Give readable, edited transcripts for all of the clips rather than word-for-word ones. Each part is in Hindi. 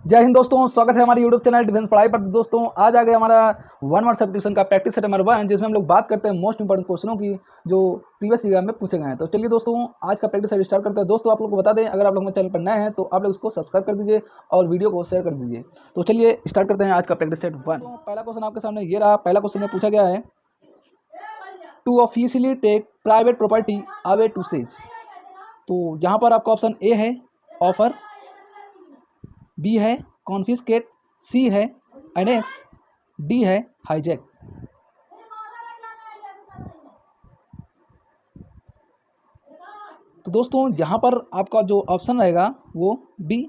जय हिंद दोस्तों, स्वागत है हमारे यूट्यूब चैनल डिफेंस पढ़ाई पर। दोस्तों आज आ गया हमारा 1 वर्ड सब्स्टिट्यूशन का प्रैक्टिस सेट नंबर 1, जिसमें हम लोग बात करते हैं मोस्ट इंपॉर्टेंट क्वेश्चनों की जो प्रीवियस ईयर में पूछे गए हैं। तो चलिए दोस्तों आज का प्रैक्टिस सेट स्टार्ट करते हैं। दोस्तों आप लोग को बता दें, अगर आप लोग हमारे चैनल पर नए हैं तो आप लोग इसको सब्सक्राइब कर दीजिए और वीडियो को शेयर कर दीजिए। तो चलिए स्टार्ट करते हैं आज का प्रैक्टिस सेट 1। तो पहला क्वेश्चन आपके सामने ये रहा। पहला क्वेश्चन में पूछा गया है, to officially take private property away to seize. तो यहाँ पर आपका ऑप्शन ए है ऑफर, बी है कॉन्फिस्केट, सी है एनेक्स, डी है हाईजैक। तो दोस्तों यहाँ पर आपका जो ऑप्शन रहेगा वो बी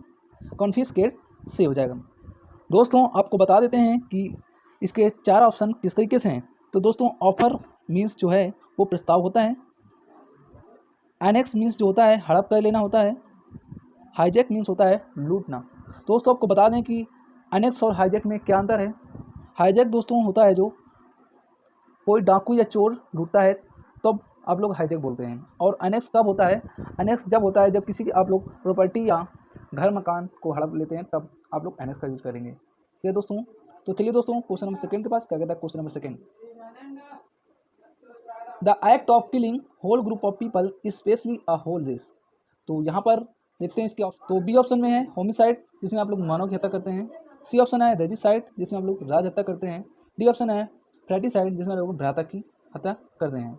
कॉन्फिस्केट से हो जाएगा। दोस्तों आपको बता देते हैं कि इसके 4 ऑप्शन किस तरीके से हैं। तो दोस्तों ऑफर मीन्स जो है वो प्रस्ताव होता है, एनेक्स मीन्स जो होता है हड़प कर लेना होता है, हाईजैक मीन्स होता है लूटना। दोस्तों आपको बता दें कि एनेक्स और हाईजैक में क्या अंतर है। हाईजैक दोस्तों होता है जो कोई डाकू या चोर लूटता है तब आप लोग हाईजैक बोलते हैं, और एनेक्स कब होता है, एनेक्स जब होता है जब किसी की आप लोग प्रॉपर्टी या घर मकान को हड़प लेते हैं, तब आप लोग एनेक्स का यूज़ करेंगे। ठीक है दोस्तों। तो चलिए दोस्तों क्वेश्चन नंबर सेकंड के पास क्या कहता है। Question number second, the act of killing whole group of people specially a whole race. तो यहाँ पर देखते हैं इसके तो बी ऑप्शन में है होमिसाइड, जिसमें आप लोग मानव की हत्या करते हैं। सी ऑप्शन है रेजिसाइड, जिसमें आप लोग राज हत्या करते हैं। डी ऑप्शन है फ्रेटिसाइड, जिसमें लोग भ्राता की हत्या करते हैं।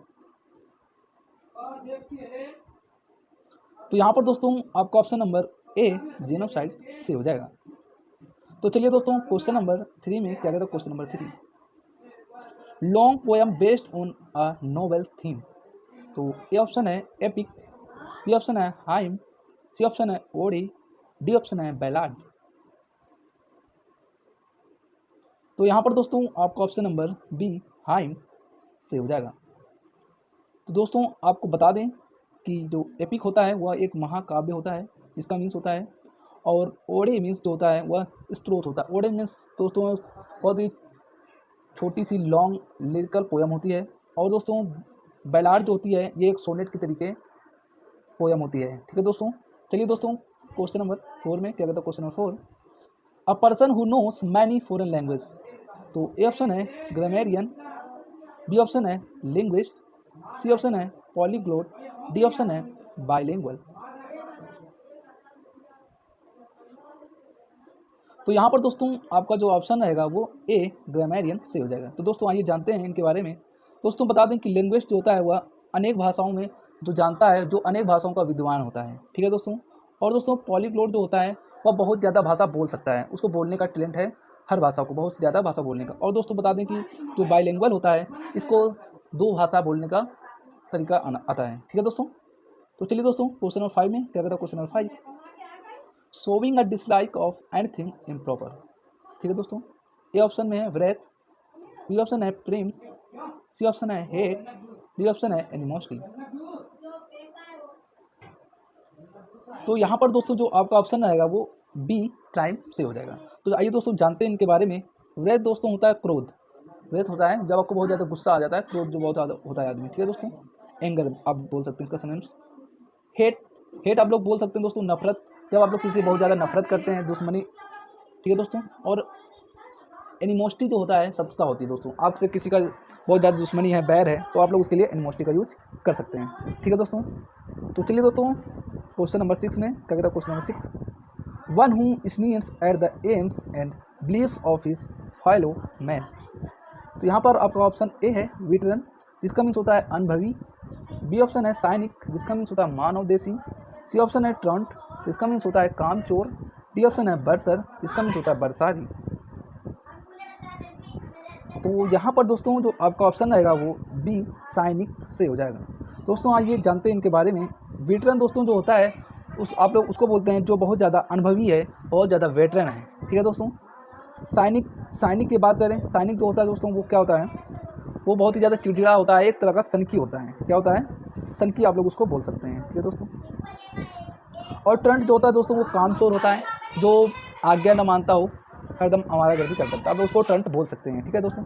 तो यहाँ पर दोस्तों आपका ऑप्शन नंबर ए जेनोसाइड से हो जाएगा। तो चलिए दोस्तों क्वेश्चन नंबर 3 में क्या कहता है। Question number 3, long poem based on a novel theme. तो ए ऑप्शन है एपिक, बी ऑप्शन है हाइम, सी ऑप्शन है ओडी, डी ऑप्शन है बैलाड। तो यहाँ पर दोस्तों आपका ऑप्शन नंबर बी हाइम से हो जाएगा। तो दोस्तों आपको बता दें कि जो एपिक होता है वह एक महाकाव्य होता है, जिसका मीन्स होता है, और ओडे मीन्स जो होता है वह स्त्रोत होता है। ओडे मीन्स दोस्तों बहुत ही छोटी सी लॉन्ग लिरिकल पोयम होती है, और दोस्तों बैलाड जो होती है ये एक सोनेट के तरीके पोयम होती है। ठीक है दोस्तों। चलिए दोस्तों क्वेश्चन नंबर 4 में क्या कहता है। Question number 4, a person who knows many foreign language. तो ए ऑप्शन है ग्रामेरियन, बी ऑप्शन है लिंग्विस्ट, सी ऑप्शन है पॉलीग्लोट, डी ऑप्शन है बाइलिंगुअल। तो यहाँ पर दोस्तों आपका जो ऑप्शन रहेगा वो ए ग्रामेरियन से हो जाएगा। तो दोस्तों आइए जानते हैं इनके बारे में। दोस्तों बता दें कि लिंग्विस्ट जो होता है वह अनेक भाषाओं में जो जानता है, जो अनेक भाषाओं का विद्वान होता है। ठीक है दोस्तों। और दोस्तों पॉलीग्लोट जो होता है वह बहुत ज़्यादा भाषा बोल सकता है, उसको बोलने का टैलेंट है, हर भाषा को बहुत ज़्यादा भाषा बोलने का। और दोस्तों बता दें कि जो बाइलिंगुअल होता है इसको 2 भाषा बोलने का तरीका आता है। ठीक है दोस्तों। तो चलिए दोस्तों क्वेश्चन नंबर 5 में क्या कहता है। Question number 5, showing a dislike of anything improper. ठीक है दोस्तों। ए ऑप्शन में है व्रेथ, बी ऑप्शन है प्रेम, सी ऑप्शन है हेट, डी ऑप्शन है एनिमोसिटी। तो यहाँ पर दोस्तों जो आपका ऑप्शन रहेगा वो बी क्राइम से हो जाएगा। तो आइए दोस्तों जानते हैं इनके बारे में। व्रेथ दोस्तों होता है क्रोध, व्रेथ होता है जब आपको बहुत ज़्यादा गुस्सा आ जाता है, क्रोध जो बहुत ज़्यादा होता है आदमी। ठीक है दोस्तों, एंगर आप बोल सकते हैं इसका सिनोनिम्स। हेट, हेट आप लोग बोल सकते हैं दोस्तों नफरत, जब आप लोग किसी से बहुत ज़्यादा नफरत करते हैं, दुश्मनी। ठीक है दोस्तों। और एनिमोसिटी जो होता है शत्रुता होती है दोस्तों, आपसे किसी का बहुत ज़्यादा दुश्मनी है, बैर है, तो आप लोग उसके लिए एनिमोसिटी का यूज कर सकते हैं। ठीक है दोस्तों। तो चलिए दोस्तों क्वेश्चन नंबर 6 में क्या कहता है। Question number 6, one who sneers at the aims and beliefs of his fellow man. तो यहाँ पर आपका ऑप्शन ए है वेटरन, जिसका मीन्स होता है अनुभवी, बी ऑप्शन है सैनिक, जिसका मीन्स होता है मानवदेशी, सी ऑप्शन है ट्रंट, जिसका मीन्स होता है कामचोर, डी ऑप्शन है बरसर, जिसका मीन्स होता है बरसारी। तो यहाँ पर दोस्तों जो आपका ऑप्शन रहेगा वो बी सैनिक से हो जाएगा। दोस्तों आइए जानते हैं इनके बारे में। वेटरन दोस्तों जो होता है उस आप लोग उसको बोलते हैं जो बहुत ज़्यादा अनुभवी है, बहुत ज़्यादा वेटरन है। ठीक है दोस्तों। सैनिक, सैनिक की बात करें, सैनिक जो होता है दोस्तों वो क्या होता है, वो बहुत ही ज़्यादा चिड़चिड़ा होता है, एक तरह का सनकी होता है। क्या होता है, सनकी आप लोग उसको बोल सकते हैं। ठीक है दोस्तों। और ट्रंट जो होता है दोस्तों वो कामचोर होता है, जो आज्ञा न मानता हो, हरदम हमारा घर भी कर सकता है, आप लोग उसको ट्रंट बोल सकते हैं। ठीक है दोस्तों।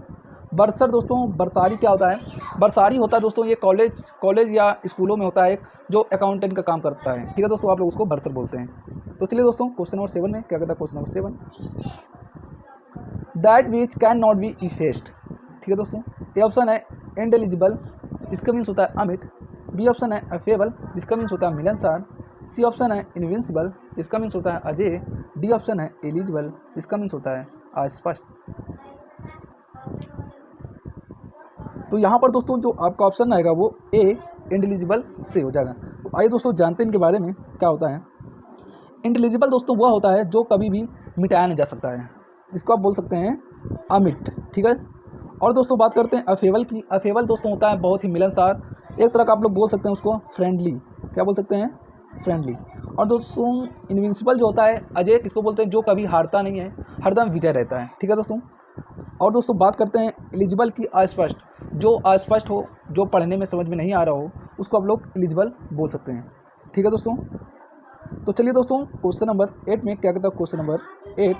बरसर दोस्तों, बरसारी क्या होता है, बरसारी होता है दोस्तों ये कॉलेज या स्कूलों में होता है एक, जो अकाउंटेंट का काम करता है। ठीक है दोस्तों, आप लोग उसको बरसर बोलते हैं। तो चलिए दोस्तों क्वेश्चन नंबर 7 में क्या कहता है question number 7, that which can not be effaced. ठीक है दोस्तों, ए ऑप्शन है इंडेलिजिबल, इसका मीन्स होता है अमिट। बी ऑप्शन है अफेबल, जिसका मीन्स होता है मिलनसार। सी ऑप्शन है इनविंसिबल, जिसका मीन्स होता है अजय। डी ऑप्शन है एलिजिबल, जिसका मीन्स होता है अस्पष्ट। तो यहाँ पर दोस्तों जो आपका ऑप्शन आएगा वो ए इंटेलिजिबल से हो जाएगा। तो आइए दोस्तों जानते हैं इनके बारे में क्या होता है। इंटेलिजिबल दोस्तों वह होता है जो कभी भी मिटाया नहीं जा सकता है, इसको आप बोल सकते हैं अमिट। ठीक है, और दोस्तों बात करते हैं अफेबल की। अफेबल दोस्तों होता है बहुत ही मिलनसार, एक तरह का आप लोग बोल सकते हैं उसको फ्रेंडली। क्या बोल सकते हैं? फ्रेंडली। और दोस्तों इनविंसिबल जो होता है अजय, किसको बोलते हैं? जो कभी हारता नहीं है, हरदम विजय रहता है। ठीक है दोस्तों, और दोस्तों बात करते हैं एलिजिबल की, अस्पष्ट। जो अस्पष्ट हो, जो पढ़ने में समझ में नहीं आ रहा हो, उसको आप लोग एलिजिबल बोल सकते हैं। ठीक है दोस्तों, तो चलिए दोस्तों क्वेश्चन नंबर 8 में क्या कहता है question number 8,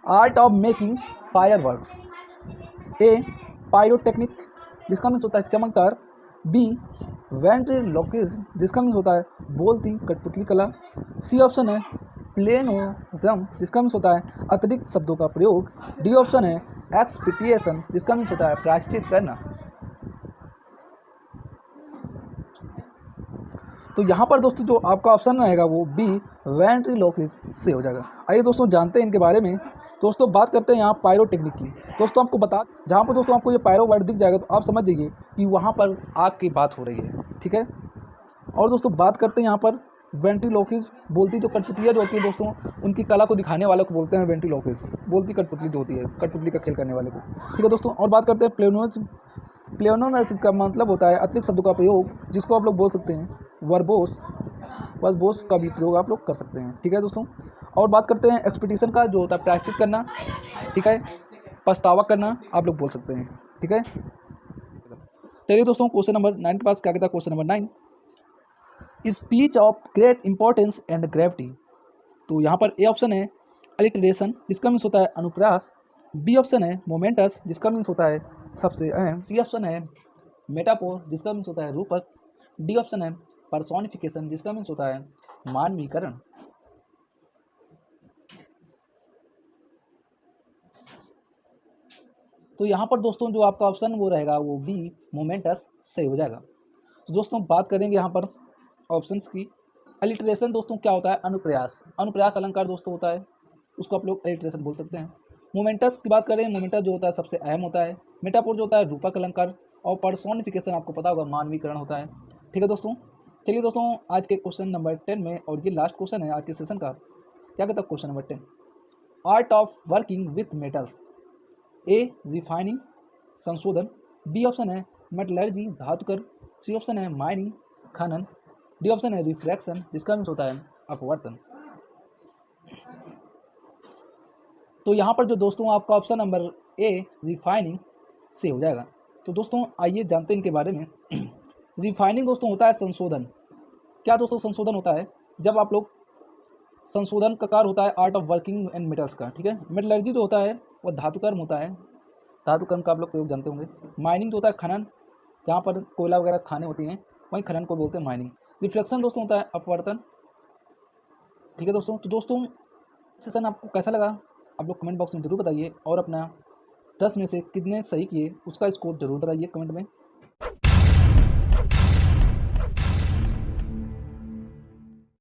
art of making fireworks. A pyrotechnic, जिसका मीन्स होता है चमकदार। बी वेंट्रिलोक्विज्म, जिसका मीन्स होता है बोलती कठपुतली कला। सी ऑप्शन है प्लेनोजम, जिसका मीन्स होता है अतिरिक्त शब्दों का प्रयोग। डी ऑप्शन है एक्सपिटिएशन, जिसका मीन्स होता है प्रायश्चित करना। तो यहाँ पर दोस्तों जो आपका ऑप्शन रहेगा वो बी वेंट्रिलोक्विज्म से हो जाएगा। आइए दोस्तों जानते हैं इनके बारे में। दोस्तों बात करते हैं यहाँ पायरोटेक्निक की। दोस्तों आपको बता, जहाँ पर दोस्तों आपको ये पायरो वर्ड दिख जाएगा तो आप समझ जाइए कि वहाँ पर आग की बात हो रही है। ठीक है, और दोस्तों बात करते हैं यहाँ पर वेंट्रिलोक्विज्म, बोलती जो कठपुतलियाँ जो होती है दोस्तों, उनकी कला को दिखाने वाले को बोलते हैं वेंट्रिलोक्विज्म, बोलती कठपुतली जो होती है, कठपुतली का खेल करने वाले को। ठीक है दोस्तों, और बात करते हैं प्लेनोज्म। प्लेनोज्म का मतलब होता है अतिरिक्त शब्दों का प्रयोग, जिसको आप लोग बोल सकते हैं वर्बोस। वर्बोस का भी प्रयोग आप लोग कर सकते हैं। ठीक है दोस्तों, और बात करते हैं एक्सपेक्टेशन का, जो होता है प्रायश्चित करना। ठीक है, पछतावा करना आप लोग बोल सकते हैं। ठीक है, चलिए दोस्तों क्वेश्चन नंबर 9 के पास क्या कहता है question number 9, speech of great importance and gravity. तो यहाँ पर ए ऑप्शन है अलिटरेशन, जिसका मीन्स होता है अनुप्रास। बी ऑप्शन है मोमेंटस, जिसका मीन्स होता है सबसे अहम। सी ऑप्शन है मेटाफोर, जिसका मीन्स होता है रूपक। डी ऑप्शन है पर्सोनिफिकेशन, जिसका मीन्स होता है मानवीकरण। तो यहाँ पर दोस्तों जो आपका ऑप्शन वो रहेगा वो बी मोमेंटस सही हो जाएगा। तो दोस्तों बात करेंगे यहाँ पर ऑप्शंस की। अलिटरेशन दोस्तों क्या होता है? अनुप्रयास। अनुप्रयास अलंकार दोस्तों होता है, उसको आप लोग अलिटरेशन बोल सकते हैं। मोमेंटस की बात करें, मोमेंटस जो होता है सबसे अहम होता है। मेटाफोर जो होता है रूपक अलंकार, और पर्सोनिफिकेशन आपको पता होगा मानवीकरण होता है। ठीक है दोस्तों, चलिए दोस्तों आज के क्वेश्चन नंबर 10 में, और ये लास्ट क्वेश्चन है आज के सेशन का। क्या कहता है question number 10, art of working with metals. A refining संशोधन। बी ऑप्शन है मेटलर्जी धातुकर। सी ऑप्शन है माइनिंग खनन। डी ऑप्शन है रिफ्रैक्शन, जिसका मीन्स होता है अपवर्तन। तो यहाँ पर जो दोस्तों आपका ऑप्शन नंबर ए रिफाइनिंग से हो जाएगा। तो दोस्तों आइए जानते हैं इनके बारे में। रिफाइनिंग दोस्तों होता है संशोधन। क्या दोस्तों संशोधन होता है? जब आप लोग संशोधन का कार्य होता है art of working and metals का। ठीक है, मेटलर्जी जो होता है वह धातुकर्म होता है, धातुकर्म का आप लोग प्रयोग जानते होंगे। माइनिंग जो होता है खनन, जहाँ पर कोयला वगैरह खाने होती हैं, वहीं खनन को बोलते हैं माइनिंग। रिफ्लेक्शन दोस्तों होता है अपवर्तन। ठीक है दोस्तों, तो दोस्तों सेशन आपको कैसा लगा आप लोग कमेंट बॉक्स में ज़रूर बताइए, और अपना 10 में से कितने सही किए उसका स्कोर जरूर बताइए कमेंट में।